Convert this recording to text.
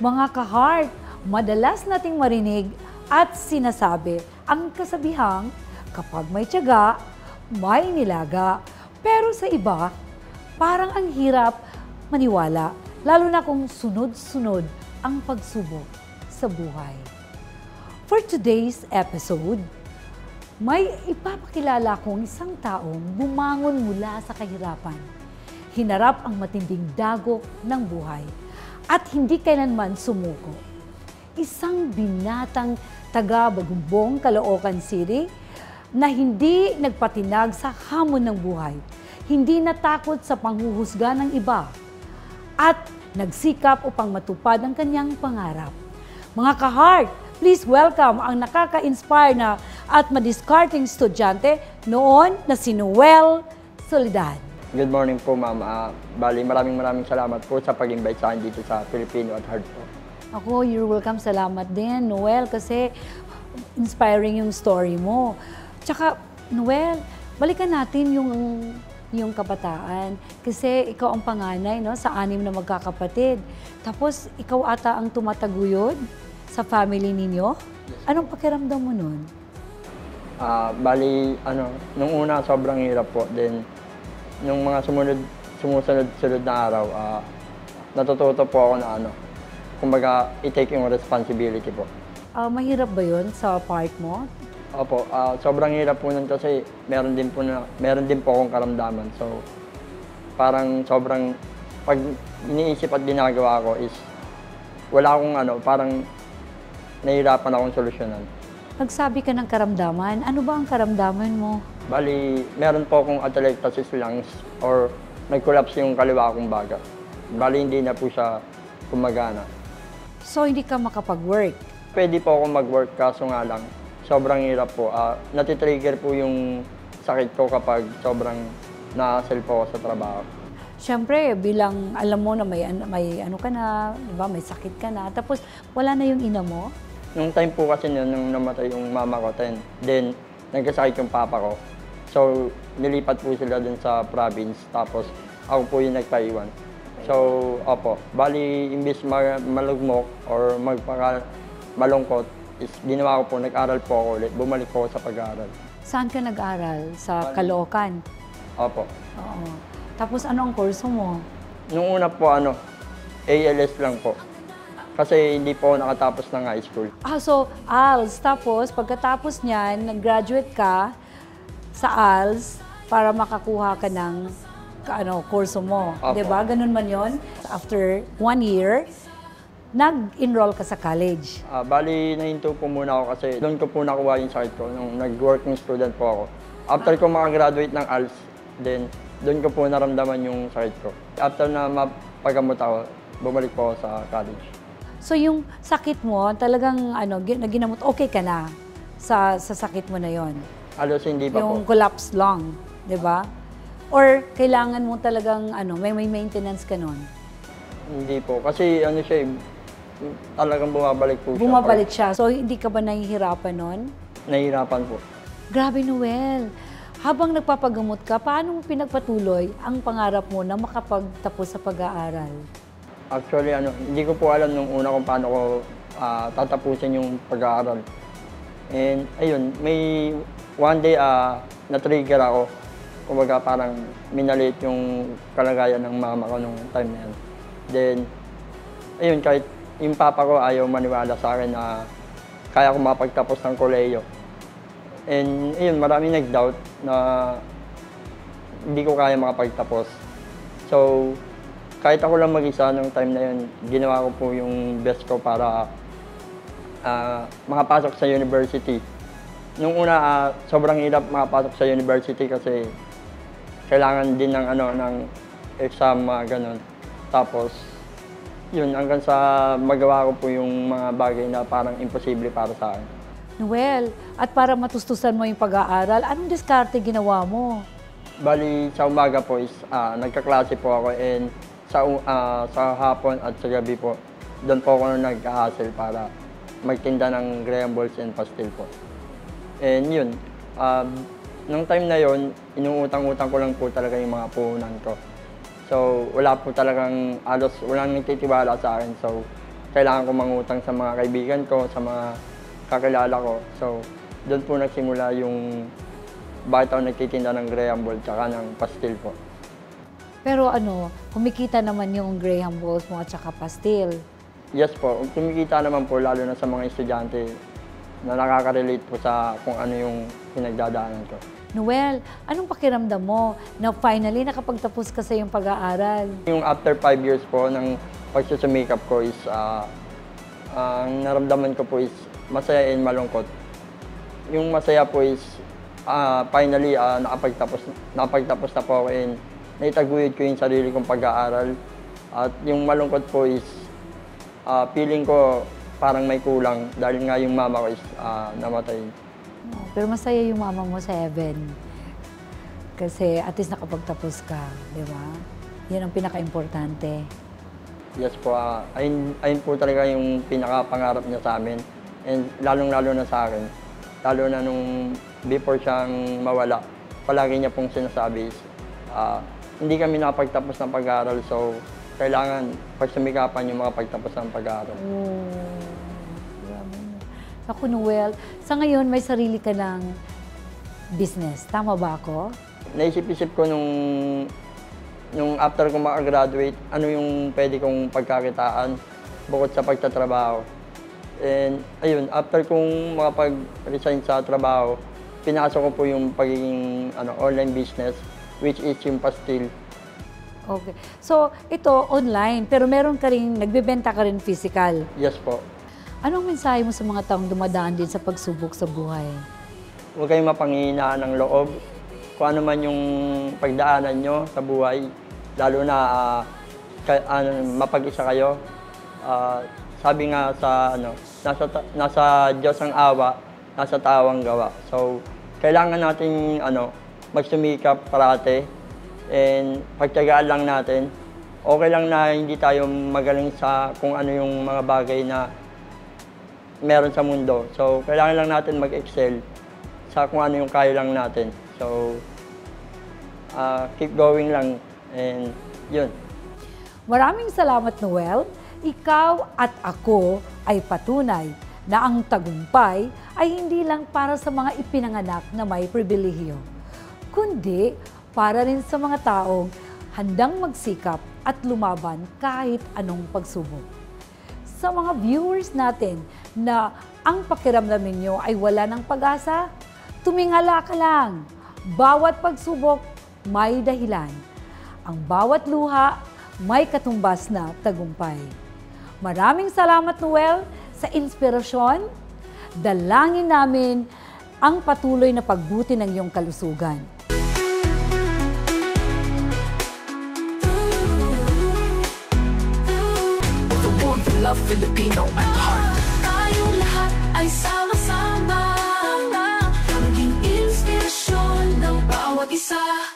Mga ka-heart, madalas nating marinig at sinasabi ang kasabihang kapag may tiyaga, may nilaga. Pero sa iba, parang ang hirap maniwala, lalo na kung sunod-sunod ang pagsubok sa buhay. For today's episode, may ipapakilala kong isang taong bumangon mula sa kahirapan, hinarap ang matinding dagok ng buhay, at hindi kailanman sumuko. Isang binatang taga-Bagumbong, Caloocan City na hindi nagpatinag sa hamon ng buhay, hindi natakot sa panghuhusga ng iba, at nagsikap upang matupad ang kanyang pangarap. Mga ka-heart, please welcome ang nakaka-inspire na at madiscarding estudyante noon na si Noel Soledad. Good morning po, ma'am. Bali, maraming salamat po sa pag-invite sa akin dito sa Filipino at Heart po. Ako, you're welcome. Salamat din, Noel, kasi inspiring yung story mo. Tsaka, Noel, balikan natin yung kabataan. Kasi ikaw ang panganay, no, sa 6 na magkakapatid. Tapos, ikaw ata ang tumataguyod sa family ninyo. Anong pakiramdam mo nun? Bali, nung una sobrang hirap po. Then, nung mga sumusunod na araw, natututo po ako na kumbaga, i-take yung responsibility po. Mahirap ba yun sa part mo? Opo, sobrang hirap po nun kasi meron din po akong karamdaman. So, parang sobrang, pag iniisip at ginagawa ko is, wala akong parang nahihirapan akong solusyonan. Nagsabi ka ng karamdaman. Ano ba ang karamdaman mo? Bali, meron po akong atelectasis lungs or nag-collapse yung kaliwa akong baga. Bali, hindi na po siya gumagana. So, hindi ka makapag-work? Pwede po ako mag-work, kaso nga lang, sobrang hirap po. Natitrigger po yung sakit ko kapag sobrang na-hassle po ako sa trabaho. Siyempre, bilang alam mo na may ano ka na, diba, may sakit ka na, tapos wala na yung ina mo? Nung time po kasi nung namatay yung mama ko, then nagkasakit yung papa ko. So, nilipat po sila dun sa province, tapos ako po yung nagpaiwan. So, opo, bali, imbis malugmok or malungkot, is ginawa ko po, nag-aral po ako ulit, bumalik po ako sa pag-aaral. Saan ka nag-aral? Sa Caloocan? Opo. Oo. Tapos ano ang kurso mo? Nung una po, ALS lang po. Kasi hindi po nakatapos ng high school. So ALS. Tapos pagkatapos niyan, nag-graduate ka sa ALS para makakuha ka ng kurso mo. Diba? Ganun man yon. After 1 year, nag-enroll ka sa college. Bali, nahinto po muna ako kasi doon ko po nakuha yung sakit ko nung nag-working student po ako. After ko makagraduate ng ALS, then doon ko po naramdaman yung sakit ko. After na mapagamot ako, bumalik po ako sa college. So yung sakit mo, talagang ginamot, okay ka na sa sakit mo na yon? Halos hindi pa yung po. Yung collapse lung, di ba? Or kailangan mo talagang may maintenance ka nun? Hindi po. Kasi siya, talagang bumabalik po siya. Bumabalik siya. So hindi ka ba nahihirapan nun? Nahihirapan po. Grabe, Noel. Habang nagpapagamot ka, paano mo pinagpatuloy ang pangarap mo na makapagtapos sa pag-aaral? Actually, hindi ko po alam nung una kung paano ko tatapusin yung pag-aaral. And ayun, may one day na-trigger ako. Kumbaga parang minalit yung kalagayan ng mama ko nung time na yan. Then, ayun, kahit yung papa ko ayaw maniwala sa akin na kaya ko mapagtapos ng kolehiyo. And ayun, maraming nag-doubt na hindi ko kaya makapagtapos. So, kahit ako lang mag-isa nung time na yun, ginawa ko po yung best ko para makapasok sa university. Nung una, sobrang hirap makapasok sa university kasi kailangan din ng exam, ganun. Tapos, yun, hanggang sa magawa ko po yung mga bagay na parang imposible para sa akin. Noel, at para matustusan mo yung pag-aaral, anong diskarte ginawa mo? Bali, sa umaga po is nagkaklase po ako and sa hapon at sa gabi po, doon po ako nag-hustle para magtinda ng graham balls and pastil po. And yun, nung time na yun, inuutang-utang ko lang po talaga yung mga puhunan ko. So, wala po talagang, halos walang nagtitiwala sa akin. So, kailangan ko mangutang sa mga kaibigan ko, sa mga kakilala ko. So, doon po nagsimula yung bakit ako nagtitinda ng Graham Ball tsaka ng pastil po. Pero ano, kumikita naman yung Graham balls mo at saka pastil. Yes po, kumikita naman po lalo na sa mga estudyante na nakaka-relate po sa kung ano yung pinagdadaanan ko. Noel, anong pakiramdam mo na finally nakapagtapos ka sa iyong pag-aaral? Yung after 5 years po ng pagsusumikap ko is, ang naramdaman ko po is masaya and malungkot. Yung masaya po is, finally nakapagtapos na po ako and naitaguyod ko yung sarili kong pag-aaral. At yung malungkot po is, feeling ko parang may kulang dahil nga yung mama ko is namatay. Oh, pero masaya yung mama mo sa heaven. Kasi at least nakapagtapos ka, di ba? Yan ang pinaka-importante. Yes po, ayun po talaga yung pinaka-pangarap niya sa amin. And lalong-lalo na sa akin. Lalo na nung before siyang mawala, palagi niya pong sinasabi is, hindi kami nakapagtapos ng pag-aaral, so kailangan pagsumikapan yung mga pagtapos ng pag-aaral. Oh, grabe. Ako, Noel, sa ngayon may sarili ka ng business. Tama ba ako? Naisip-isip ko nung after ko makagraduate, ano yung pwede kong pagkakitaan bukod sa pagtatrabaho. And ayun, after kong makapag-resign sa trabaho, pinasok ko po yung pagiging online business, which is yung pastil. Okay. So, ito online, pero meron ka rin, nagbebenta ka rin physical. Yes po. Anong mensahe mo sa mga taong dumadaan din sa pagsubok sa buhay? Huwag kayong mapanghihinaan ng loob. Kung ano man yung pagdaanan nyo sa buhay, lalo na mapag-isa kayo. Sabi nga sa nasa Diyos ang awa, nasa tao ang gawa. So, kailangan natin magsumikap parate and pagtiyagaan lang natin. Okay lang na hindi tayo magaling sa kung ano yung mga bagay na meron sa mundo. So, kailangan lang natin mag-excel sa kung ano yung kaya lang natin. So, keep going lang and yun. Maraming salamat, Noel. Ikaw at ako ay patunay na ang tagumpay ay hindi lang para sa mga ipinanganak na may pribilehiyo, kundi para rin sa mga taong handang magsikap at lumaban kahit anong pagsubok. Sa mga viewers natin na ang pakiramdam ninyo ay wala ng pag-asa, tumingala ka lang. Bawat pagsubok may dahilan. Ang bawat luha may katumbas na tagumpay. Maraming salamat, Noel, sa inspirasyon. Dalangin namin ang patuloy na pagbuti ng iyong kalusugan. Love Filipino at heart. Tayong lahat ay sama-sama, maging inspirasyon ng bawat isa.